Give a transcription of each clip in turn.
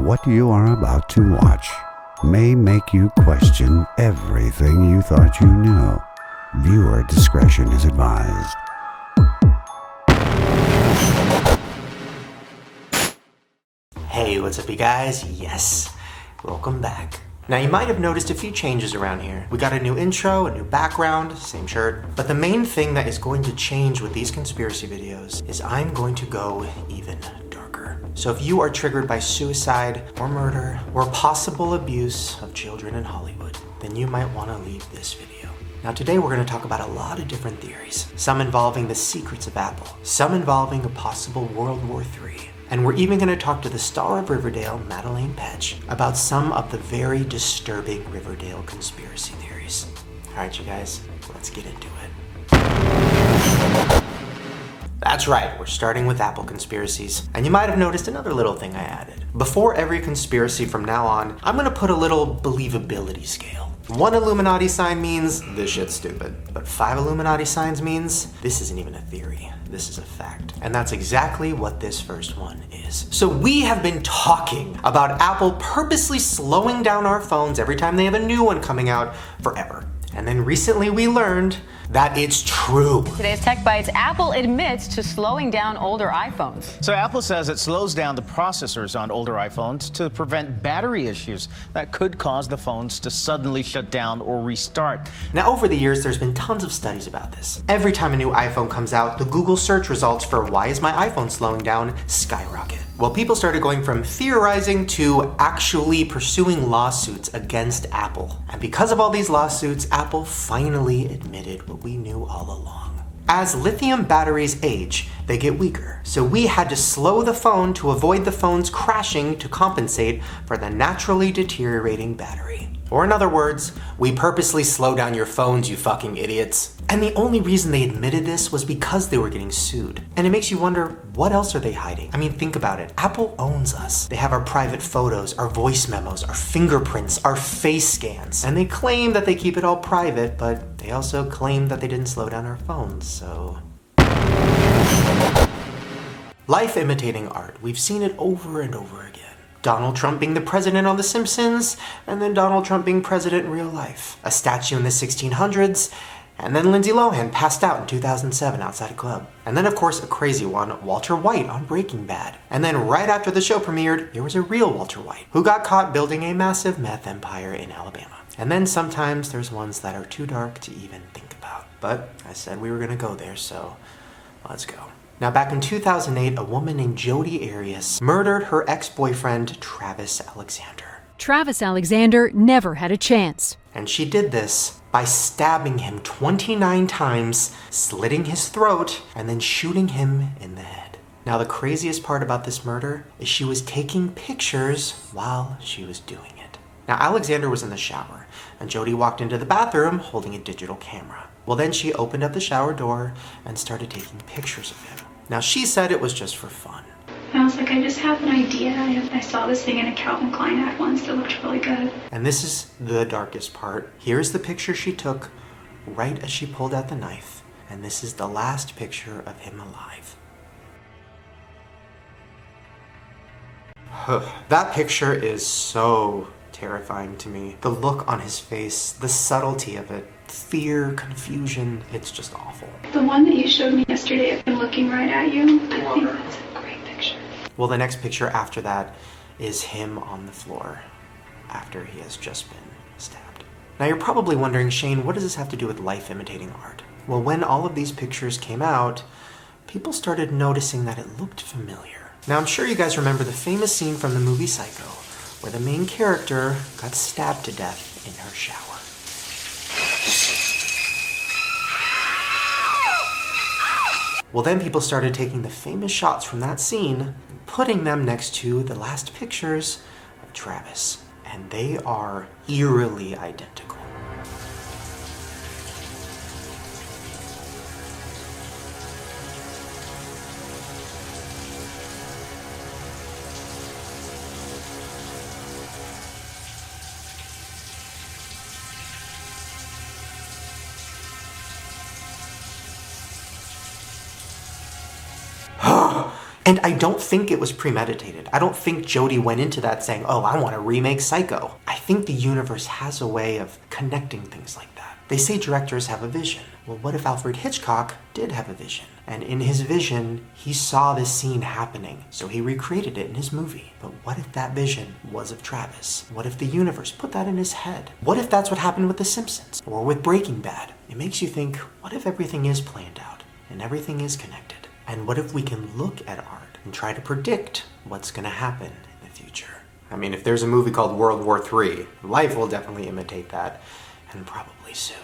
What you are about to watch may make you question everything you thought you knew. Viewer discretion is advised. Hey, what's up you guys? Yes, welcome back. Now you might have noticed a few changes around here. We got a new intro, a new background, same shirt. But the main thing that is going to change with these conspiracy videos is I'm going to go even darker. So if you are triggered by suicide or murder or possible abuse of children in Hollywood, then you might want to leave this video. Now today we're going to talk about a lot of different theories. Some involving the secrets of Apple, some involving a possible World War III. And we're even going to talk to the star of Riverdale, Madelaine, about some of the very disturbing Riverdale conspiracy theories. Alright you guys, let's get into it. That's right, we're starting with Apple conspiracies. And you might have noticed another little thing I added. Before every conspiracy from now on, I'm going to put a little believability scale. 1 Illuminati sign means this shit's stupid. But 5 Illuminati signs means this isn't even a theory. This is a fact. And that's exactly what this first one is. So we have been talking about Apple purposely slowing down our phones every time they have a new one coming out forever. And then recently we learned that it's true. Today's Tech Bites, Apple admits to slowing down older iPhones. So Apple says it slows down the processors on older iPhones to prevent battery issues that could cause the phones to suddenly shut down or restart. Now over the years, there's been tons of studies about this. Every time a new iPhone comes out, the Google search results for why is my iPhone slowing down skyrocket. Well, people started going from theorizing to actually pursuing lawsuits against Apple. And because of all these lawsuits, Apple finally admitted what we knew all along. As lithium batteries age, they get weaker. So we had to slow the phone to avoid the phones crashing to compensate for the naturally deteriorating battery. Or in other words, we purposely slow down your phones, you fucking idiots. And the only reason they admitted this was because they were getting sued. And it makes you wonder, what else are they hiding? I mean, think about it. Apple owns us. They have our private photos, our voice memos, our fingerprints, our face scans. And they claim that they keep it all private, but they also claim that they didn't slow down our phones, so... Life imitating art. We've seen it over and over again. Donald Trump being the president on The Simpsons, and then Donald Trump being president in real life. A statue in the 1600s, and then Lindsay Lohan passed out in 2007 outside a club. And then of course a crazy one, Walter White on Breaking Bad. And then right after the show premiered, there was a real Walter White, who got caught building a massive meth empire in Alabama. And then sometimes there's ones that are too dark to even think about. But I said we were gonna go there, so let's go. Now back in 2008, a woman named Jodi Arias murdered her ex-boyfriend, Travis Alexander. Travis Alexander never had a chance. And she did this by stabbing him 29 times, slitting his throat, and then shooting him in the head. Now the craziest part about this murder is she was taking pictures while she was doing it. Now Alexander was in the shower, and Jodi walked into the bathroom holding a digital camera. Well, then she opened up the shower door and started taking pictures of him. Now she said it was just for fun. I was like, I just have an idea. I saw this thing in a Calvin Klein ad once that looked really good. And this is the darkest part. Here's the picture she took right as she pulled out the knife. And this is the last picture of him alive. That picture is so terrifying to me. The look on his face, the subtlety of it, fear, confusion, it's just awful. The one that you showed me yesterday of him looking right at you, I think that's a great picture. Well, the next picture after that is him on the floor after he has just been stabbed. Now you're probably wondering, Shane, what does this have to do with life imitating art? Well, when all of these pictures came out, people started noticing that it looked familiar. Now I'm sure you guys remember the famous scene from the movie Psycho, where the main character got stabbed to death in her shower. Well, then people started taking the famous shots from that scene and putting them next to the last pictures of Travis. And they are eerily identical. And I don't think it was premeditated. I don't think Jodi went into that saying, oh, I want to remake Psycho. I think the universe has a way of connecting things like that. They say directors have a vision. Well, what if Alfred Hitchcock did have a vision? And in his vision, he saw this scene happening, so he recreated it in his movie. But what if that vision was of Travis? What if the universe put that in his head? What if that's what happened with The Simpsons or with Breaking Bad? It makes you think, what if everything is planned out and everything is connected? And what if we can look at art and try to predict what's going to happen in the future? I mean, if there's a movie called World War III, life will definitely imitate that, and probably soon.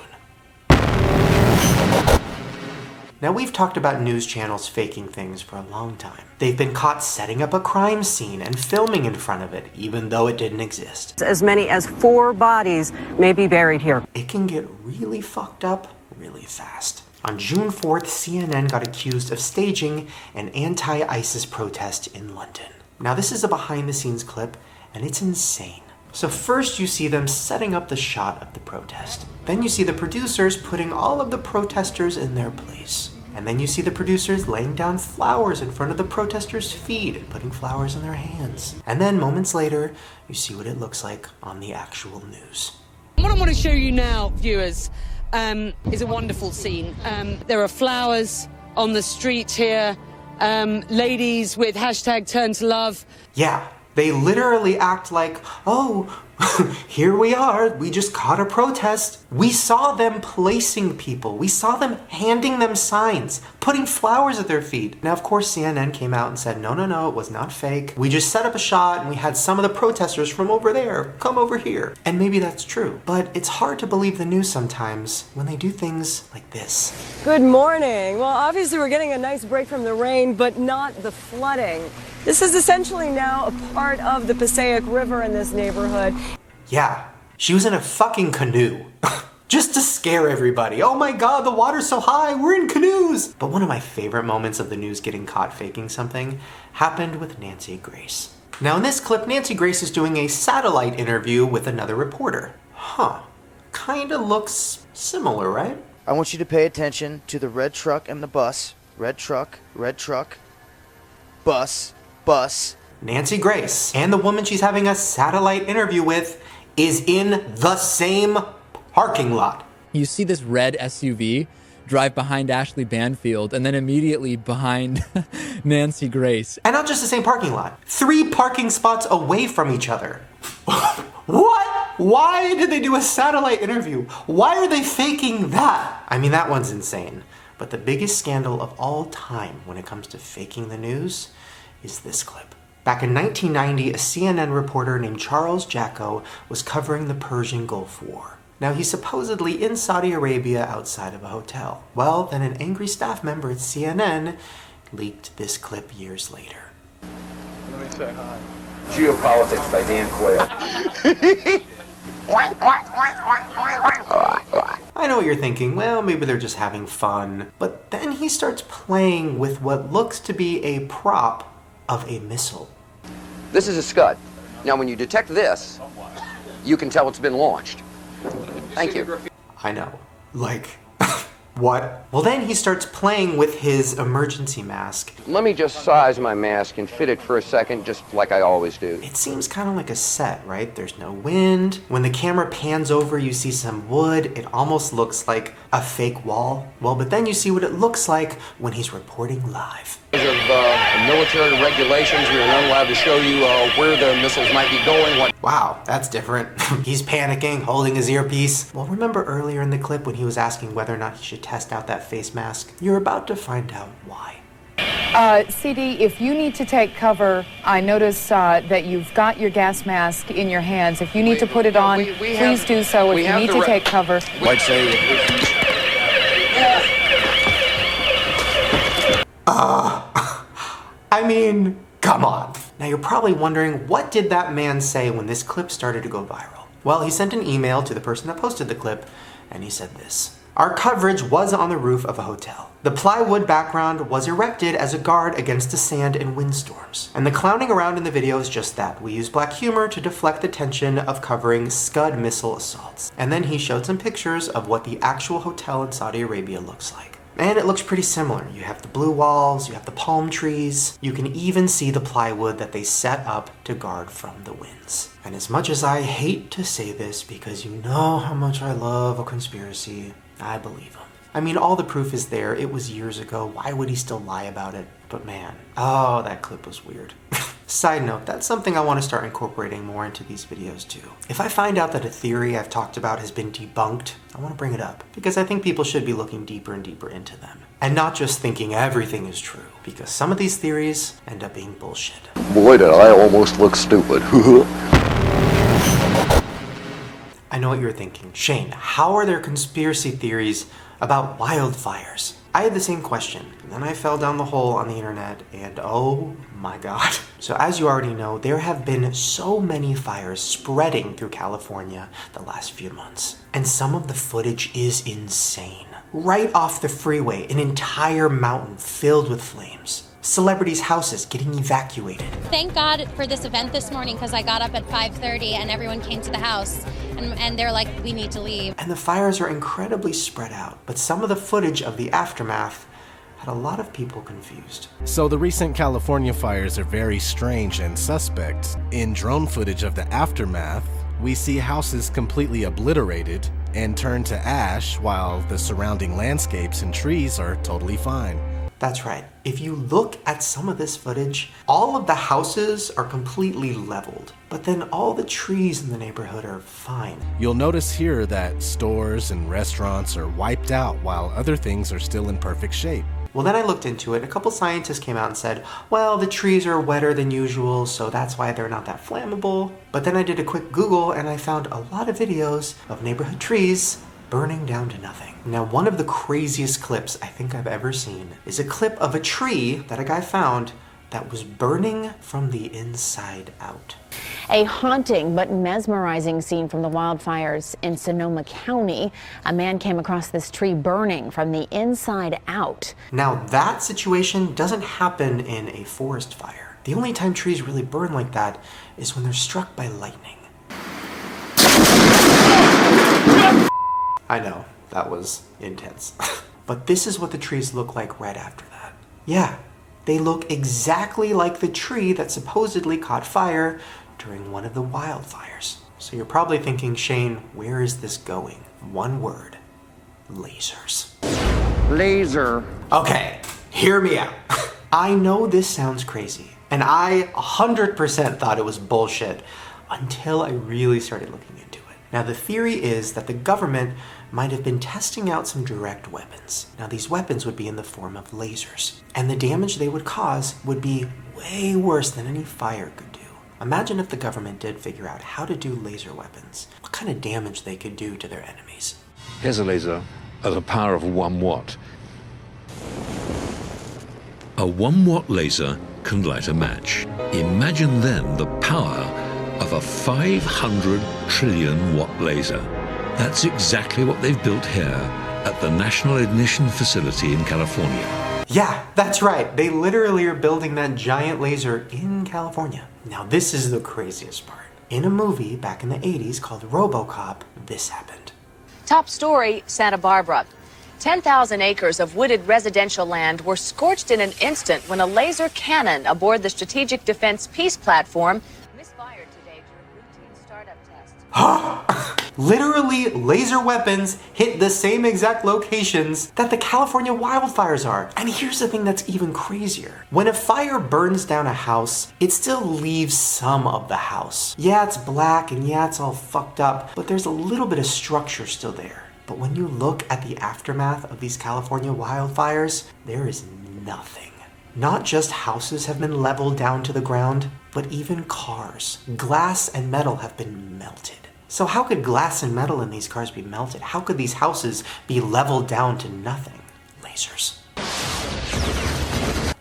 Now, we've talked about news channels faking things for a long time. They've been caught setting up a crime scene and filming in front of it, even though it didn't exist. As many as 4 bodies may be buried here. It can get really fucked up really fast. On June 4th, CNN got accused of staging an anti-ISIS protest in London. Now, this is a behind-the-scenes clip, and it's insane. So first you see them setting up the shot of the protest. Then you see the producers putting all of the protesters in their place. And then you see the producers laying down flowers in front of the protesters' feet and putting flowers in their hands. And then moments later, you see what it looks like on the actual news. What I want to show you now, viewers, is a wonderful scene. There are flowers on the street here, ladies with hashtag turn to love. Yeah. They literally act like, oh, here we are, we just caught a protest. We saw them placing people. We saw them handing them signs, putting flowers at their feet. Now, of course, CNN came out and said, no, it was not fake. We just set up a shot and we had some of the protesters from over there come over here. And maybe that's true, but it's hard to believe the news sometimes when they do things like this. Good morning. Well, obviously we're getting a nice break from the rain, but not the flooding. This is essentially now a part of the Passaic River in this neighborhood. Yeah, she was in a fucking canoe. Just to scare everybody. Oh my god, the water's so high, we're in canoes! But one of my favorite moments of the news getting caught faking something happened with Nancy Grace. Now in this clip, Nancy Grace is doing a satellite interview with another reporter. Kinda looks similar, right? I want you to pay attention to the red truck and the bus. Red truck, bus. Nancy Grace and the woman she's having a satellite interview with is in the same parking lot. You see this red SUV drive behind Ashley Banfield and then immediately behind Nancy Grace. And not just the same parking lot. 3 parking spots away from each other. What? Why did they do a satellite interview? Why are they faking that? I mean, that one's insane. But the biggest scandal of all time when it comes to faking the news is this clip. Back in 1990, a CNN reporter named Charles Jacko was covering the Persian Gulf War. Now, he's supposedly in Saudi Arabia outside of a hotel. Well, then an angry staff member at CNN leaked this clip years later. Let me say hi. Geopolitics by Dan Quayle. I know what you're thinking, well, maybe they're just having fun. But then he starts playing with what looks to be a prop of a missile. This is a Scud. Now, when you detect this, you can tell it's been launched. Thank you. I know. Like, what? Well, then he starts playing with his emergency mask. Let me just size my mask and fit it for a second, just like I always do. It seems kind of like a set, right? There's no wind. When the camera pans over, you see some wood. It almost looks like a fake wall. Well, but then you see what it looks like when he's reporting live. Because of military regulations, we are not allowed to show you where the missiles might be going. Wow, that's different. He's panicking, holding his earpiece. Well, remember earlier in the clip when he was asking whether or not he should test out that face mask? You're about to find out why. CD, if you need to take cover, I notice that you've got your gas mask in your hands. If you need to put it on, please do so. If you need to take cover. I'd say... I mean, come on. Now you're probably wondering, what did that man say when this clip started to go viral? Well, he sent an email to the person that posted the clip, and he said this. Our coverage was on the roof of a hotel. The plywood background was erected as a guard against the sand and windstorms. And the clowning around in the video is just that. We use black humor to deflect the tension of covering Scud missile assaults. And then he showed some pictures of what the actual hotel in Saudi Arabia looks like. And it looks pretty similar. You have the blue walls, you have the palm trees, you can even see the plywood that they set up to guard from the winds. And as much as I hate to say this because you know how much I love a conspiracy, I believe him. I mean, all the proof is there. It was years ago. Why would he still lie about it? But man, oh, that clip was weird. Side note, that's something I want to start incorporating more into these videos too. If I find out that a theory I've talked about has been debunked, I want to bring it up because I think people should be looking deeper and deeper into them. And not just thinking everything is true, because some of these theories end up being bullshit. Boy, did I almost look stupid. I know what you're thinking. Shane, how are there conspiracy theories about wildfires? I had the same question, and then I fell down the hole on the internet, and oh my god. So as you already know, there have been so many fires spreading through California the last few months. And some of the footage is insane. Right off the freeway, an entire mountain filled with flames. Celebrities' houses getting evacuated. Thank God for this event this morning because I got up at 5:30 and everyone came to the house and they're like, we need to leave. And the fires are incredibly spread out, but some of the footage of the aftermath had a lot of people confused. So the recent California fires are very strange and suspect. In drone footage of the aftermath, we see houses completely obliterated and turned to ash while the surrounding landscapes and trees are totally fine. That's right. If you look at some of this footage, all of the houses are completely leveled, but then all the trees in the neighborhood are fine. You'll notice here that stores and restaurants are wiped out while other things are still in perfect shape. Well, then I looked into it. A couple scientists came out and said, well, the trees are wetter than usual, so that's why they're not that flammable. But then I did a quick Google and I found a lot of videos of neighborhood trees burning down to nothing. Now, one of the craziest clips I think I've ever seen is a clip of a tree that a guy found that was burning from the inside out. A haunting but mesmerizing scene from the wildfires in Sonoma County. A man came across this tree burning from the inside out. Now, that situation doesn't happen in a forest fire. The only time trees really burn like that is when they're struck by lightning. I know, that was intense. But this is what the trees look like right after that. Yeah, they look exactly like the tree that supposedly caught fire during one of the wildfires. So you're probably thinking, Shane, where is this going? One word: lasers. Laser. Okay, hear me out. I know this sounds crazy, and I 100% thought it was bullshit until I really started looking into it. Now, the theory is that the government might have been testing out some direct weapons. Now, these weapons would be in the form of lasers, and the damage they would cause would be way worse than any fire could do. Imagine if the government did figure out how to do laser weapons, what kind of damage they could do to their enemies. Here's a laser at a power of 1 watt. A 1 watt laser can light a match. Imagine then the power of a 500 trillion watt laser. That's exactly what they've built here at the National Ignition Facility in California. Yeah, that's right. They literally are building that giant laser in California. Now, this is the craziest part. In a movie back in the 80s called RoboCop, this happened. Top story, Santa Barbara. 10,000 acres of wooded residential land were scorched in an instant when a laser cannon aboard the Strategic Defense Peace Platform misfired today during routine startup tests. Literally, laser weapons hit the same exact locations that the California wildfires are. And here's the thing that's even crazier. When a fire burns down a house, it still leaves some of the house. Yeah, it's black and yeah, it's all fucked up, but there's a little bit of structure still there. But when you look at the aftermath of these California wildfires, there is nothing. Not just houses have been leveled down to the ground, but even cars. Glass and metal have been melted. So how could glass and metal in these cars be melted? How could these houses be leveled down to nothing? Lasers.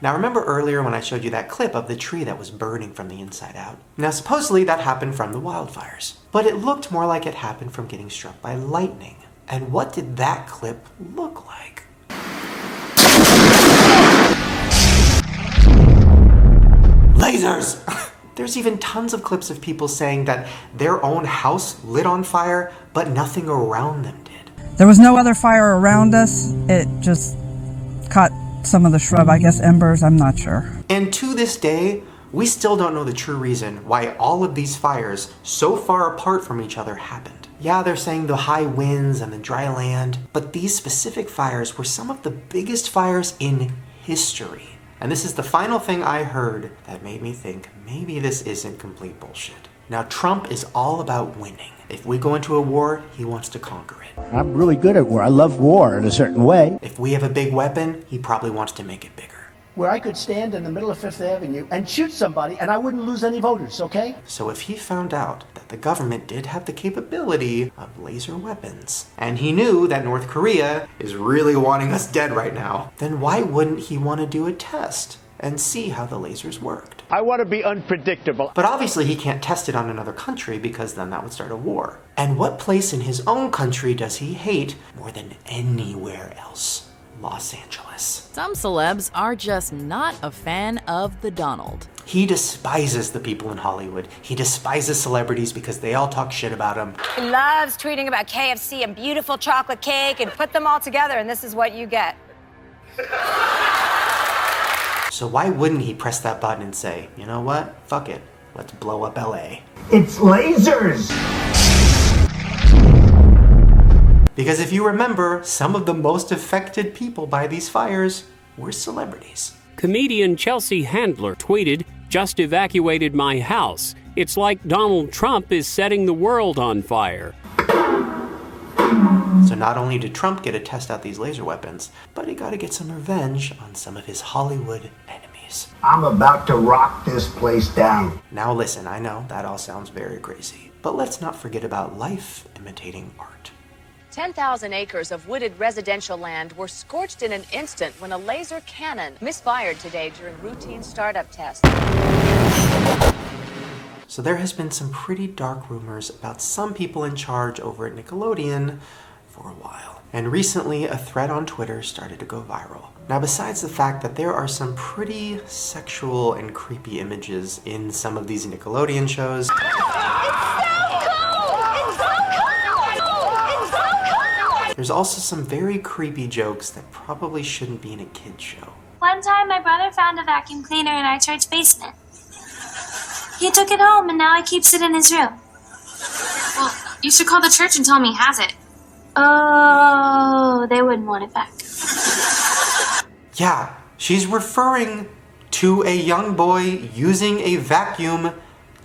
Now, remember earlier when I showed you that clip of the tree that was burning from the inside out? Now, supposedly that happened from the wildfires, but it looked more like it happened from getting struck by lightning. And what did that clip look like? Lasers! There's even tons of clips of people saying that their own house lit on fire, but nothing around them did. There was no other fire around us. It just caught some of the shrub, I guess embers, I'm not sure. And to this day, we still don't know the true reason why all of these fires so far apart from each other happened. Yeah, they're saying the high winds and the dry land, but these specific fires were some of the biggest fires in history. And this is the final thing I heard that made me think maybe this isn't complete bullshit. Now, Trump is all about winning. If we go into a war, he wants to conquer it. I'm really good at war. I love war in a certain way. If we have a big weapon, he probably wants to make it bigger. Where I could stand in the middle of Fifth Avenue and shoot somebody and I wouldn't lose any voters, okay? So if he found out that the government did have the capability of laser weapons, and he knew that North Korea is really wanting us dead right now, then why wouldn't he want to do a test and see how the lasers worked? I want to be unpredictable. But obviously he can't test it on another country because then that would start a war. And what place in his own country does he hate more than anywhere else? Los Angeles. Some celebs are just not a fan of the Donald. He despises the people in Hollywood. He despises celebrities because they all talk shit about him. He loves tweeting about KFC and beautiful chocolate cake and put them all together and this is what you get. So why wouldn't he press that button and say, you know what? Fuck it. Let's blow up LA. It's lasers! Because if you remember, some of the most affected people by these fires were celebrities. Comedian Chelsea Handler tweeted, "Just evacuated my house. It's like Donald Trump is setting the world on fire." So not only did Trump get to test out these laser weapons, but he got to get some revenge on some of his Hollywood enemies. I'm about to rock this place down. Now listen, I know that all sounds very crazy, but let's not forget about life imitating art. 10,000 acres of wooded residential land were scorched in an instant when a laser cannon misfired today during routine startup tests. So there has been some pretty dark rumors about some people in charge over at Nickelodeon for a while. And recently, a thread on Twitter started to go viral. Now, besides the fact that there are some pretty sexual and creepy images in some of these Nickelodeon shows, there's also some very creepy jokes that probably shouldn't be in a kid's show. One time my brother found a vacuum cleaner in our church basement. He took it home and now he keeps it in his room. Well, you should call the church and tell him he has it. Oh, they wouldn't want it back. Yeah, she's referring to a young boy using a vacuum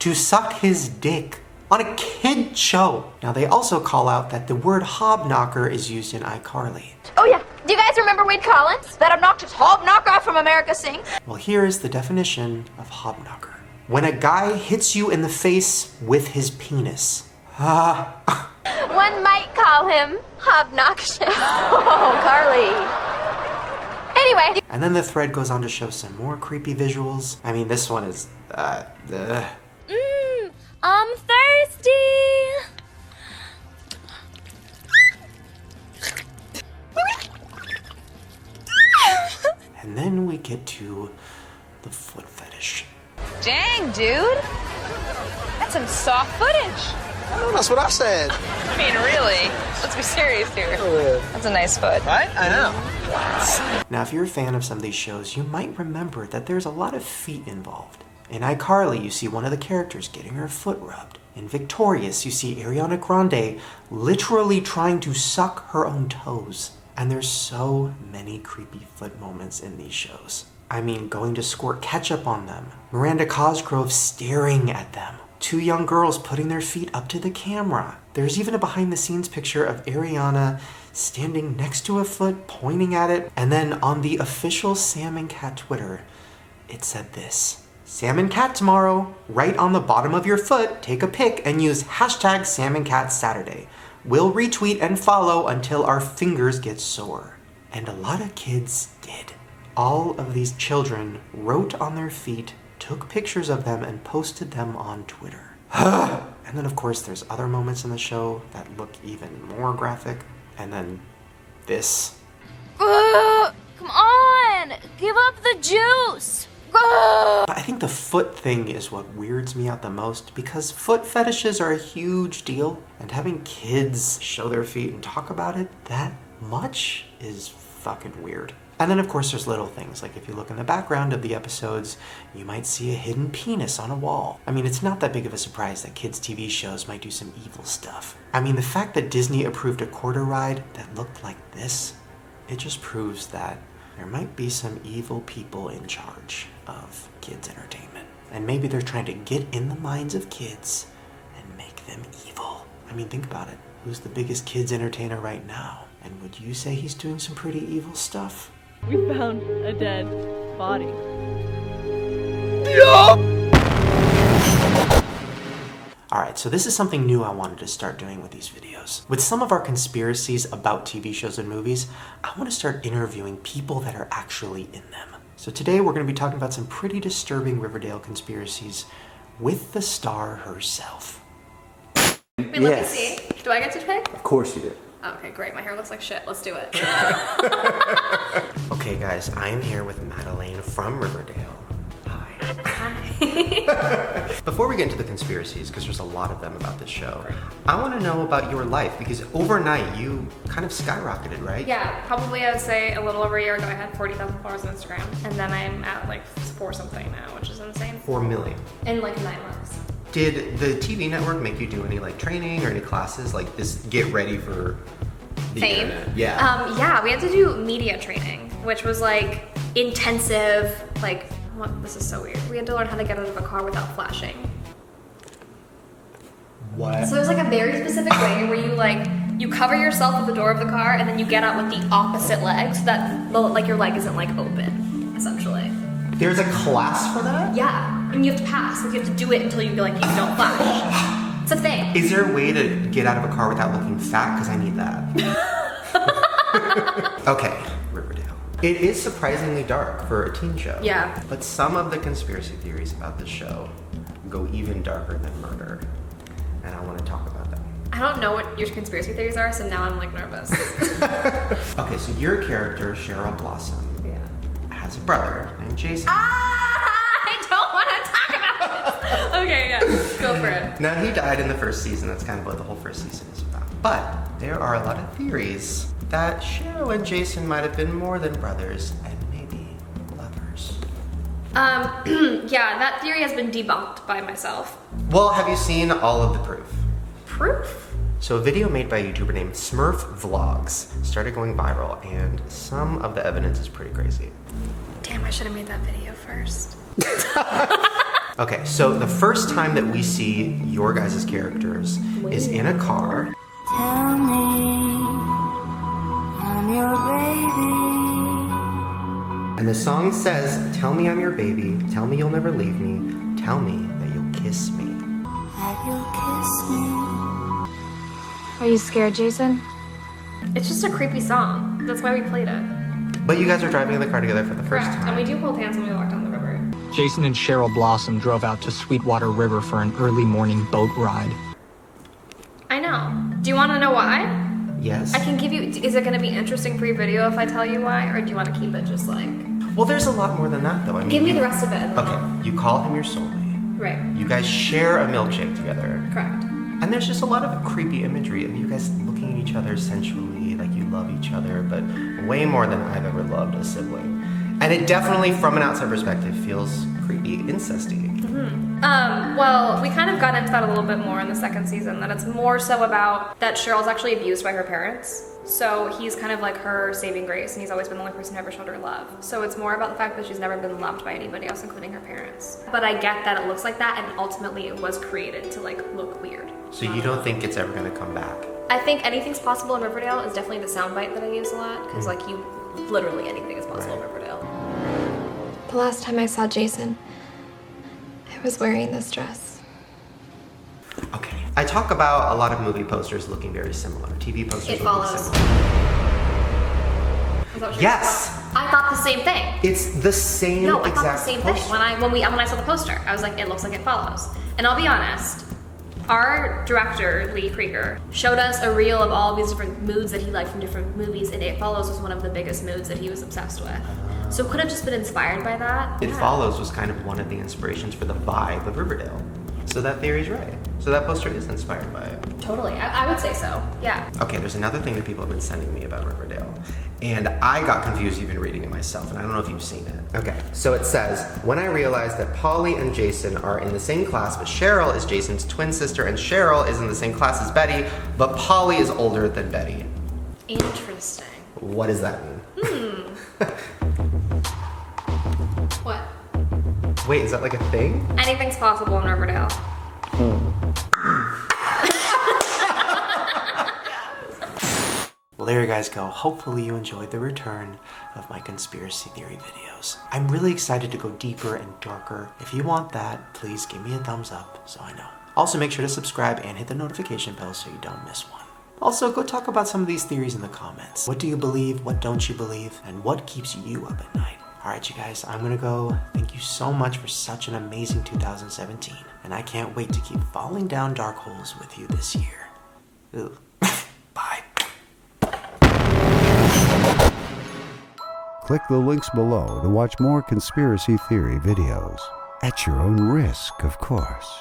to suck his dick on a kid show. Now they also call out that the word hobknocker is used in iCarly. Oh yeah, do you guys remember Wade Collins? That obnoxious hobknocker from America Sings? Well, here is the definition of hobknocker. When a guy hits you in the face with his penis. One might call him obnoxious. Oh, Carly. Anyway. And then the thread goes on to show some more creepy visuals. I mean, this one is, I'm thirsty. And then we get to the foot fetish. Dang, dude. That's some soft footage. Oh, that's what I said. I mean, really. Let's be serious here. That's a nice foot. Right? I know. Now, if you're a fan of some of these shows, you might remember that there's a lot of feet involved. In iCarly, you see one of the characters getting her foot rubbed. In Victorious, you see Ariana Grande literally trying to suck her own toes. And there's so many creepy foot moments in these shows. I mean, going to squirt ketchup on them. Miranda Cosgrove staring at them. Two young girls putting their feet up to the camera. There's even a behind-the-scenes picture of Ariana standing next to a foot, pointing at it. And then on the official Sam and Cat Twitter, it said this: Sam and Cat tomorrow, right on the bottom of your foot, take a pic and use hashtag Sam and Cat Saturday. We'll retweet and follow until our fingers get sore. And a lot of kids did. All of these children wrote on their feet, took pictures of them, and posted them on Twitter. And then, of course, there's other moments in the show that look even more graphic. And then this. Come on! Give up the juice! But I think the foot thing is what weirds me out the most, because foot fetishes are a huge deal, and having kids show their feet and talk about it that much is fucking weird. And then of course there's little things, like if you look in the background of the episodes, you might see a hidden penis on a wall. I mean, it's not that big of a surprise that kids' TV shows might do some evil stuff. I mean, the fact that Disney approved a quarter ride that looked like this, it just proves that there might be some evil people in charge of kids' entertainment. And maybe they're trying to get in the minds of kids and make them evil. I mean, think about it. Who's the biggest kids' entertainer right now? And would you say he's doing some pretty evil stuff? We found a dead body. Alright, so this is something new I wanted to start doing with these videos. With some of our conspiracies about TV shows and movies, I want to start interviewing people that are actually in them. So today we're going to be talking about some pretty disturbing Riverdale conspiracies with the star herself. Wait, let me see. Do I get to pick? Of course you do. Okay, great. My hair looks like shit. Let's do it. Okay guys, I am here with Madelaine from Riverdale. Hi. Before we get into the conspiracies, because there's a lot of them about this show, I want to know about your life, because overnight you kind of skyrocketed, right? Yeah, probably I would say a little over a year ago I had 40,000 followers on Instagram, and then I'm at like 4 something now, which is insane. 4 million. In like 9 months. Did the TV network make you do any like training or any classes, like this get ready for the Fame? internet? Yeah. Yeah, we had to do media training, which was like intensive, like, this is so weird. We had to learn how to get out of a car without flashing. What? So there's like a very specific way where you cover yourself with the door of the car and then you get out with the opposite leg so that like your leg isn't like open, essentially. There's a class for that? Yeah, and you have to pass. Like you have to do it until you like you don't flash. It's a thing. Is there a way to get out of a car without looking fat? Because I need that. Okay, Riverdale. It is surprisingly dark for a teen show. Yeah. But some of the conspiracy theories about this show go even darker than murder. And I want to talk about them. I don't know what your conspiracy theories are, so now I'm like nervous. Okay, so your character, Cheryl Blossom, has a brother named Jason. I don't want to talk about this. Okay, yeah, go for it. Now, he died in the first season. That's kind of what the whole first season is about. But there are a lot of theories that Cheryl and Jason might have been more than brothers and maybe lovers. Yeah, that theory has been debunked by myself. Well, have you seen all of the proof? Proof? So a video made by a YouTuber named Smurf Vlogs started going viral, and some of the evidence is pretty crazy. Damn, I should have made that video first. Okay, so the first time that we see your guys' characters is in a car. Tell me I'm your baby. And the song says, "Tell me I'm your baby, tell me you'll never leave me, tell me that you'll kiss me." That you'll kiss me. Are you scared, Jason? It's just a creepy song. That's why we played it. But you guys are driving in the car together for the first time. And we do hold hands when we walk down the river. Jason and Cheryl Blossom drove out to Sweetwater River for an early morning boat ride. I know. Do you want to know why? Yes. I can give you, is it going to be interesting for your video if I tell you why, or do you want to keep it just like... Well, there's a lot more than that, though. I mean, give me the rest of it. Okay, you call him your soulmate. Right. You guys share a milkshake together. Correct. And there's just a lot of creepy imagery of you guys looking at each other sensually, like you love each other, but way more than I've ever loved a sibling. And it definitely, from an outside perspective, feels creepy, incesty. Well, we kind of got into that a little bit more in the second season, that it's more so about that Cheryl's actually abused by her parents. So he's kind of like her saving grace, and he's always been the only person who ever showed her love. So it's more about the fact that she's never been loved by anybody else, including her parents. But I get that it looks like that, and ultimately it was created to like look weird. So you don't think it's ever gonna come back? I think anything's possible in Riverdale is definitely the soundbite that I use a lot, because like you, literally anything is possible in Riverdale. The last time I saw Jason, I was wearing this dress. Okay. I talk about a lot of movie posters looking very similar. TV posters It looking follows. similar. Is that what Yes! I thought the same thing. It's the same No, I exact thought the same poster. thing. When I saw the poster, I was like, it looks like it follows. And I'll be honest, our director, Lee Krieger, showed us a reel of all of these different moods that he liked from different movies, and It Follows was one of the biggest moods that he was obsessed with. So it could have just been inspired by that. It Follows was kind of one of the inspirations for the vibe of Riverdale. So that theory's right. So that poster is inspired by it. Totally. I would say so. Yeah. Okay, there's another thing that people have been sending me about Riverdale. And I got confused even reading it myself, and I don't know if you've seen it. Okay, so it says, when I realized that Polly and Jason are in the same class, but Cheryl is Jason's twin sister, and Cheryl is in the same class as Betty, but Polly is older than Betty. Interesting. What does that mean? What? Wait, is that like a thing? Anything's possible in Riverdale. Well, there you guys go. Hopefully you enjoyed the return of my conspiracy theory videos. I'm really excited to go deeper and darker. If you want that, please give me a thumbs up so I know. Also, make sure to subscribe and hit the notification bell so you don't miss one. Also, go talk about some of these theories in the comments. What do you believe? What don't you believe? And what keeps you up at night? All right, you guys, I'm gonna go. Thank you so much for such an amazing 2017. And I can't wait to keep falling down dark holes with you this year. Ugh. Bye. Click the links below to watch more conspiracy theory videos. At your own risk, of course.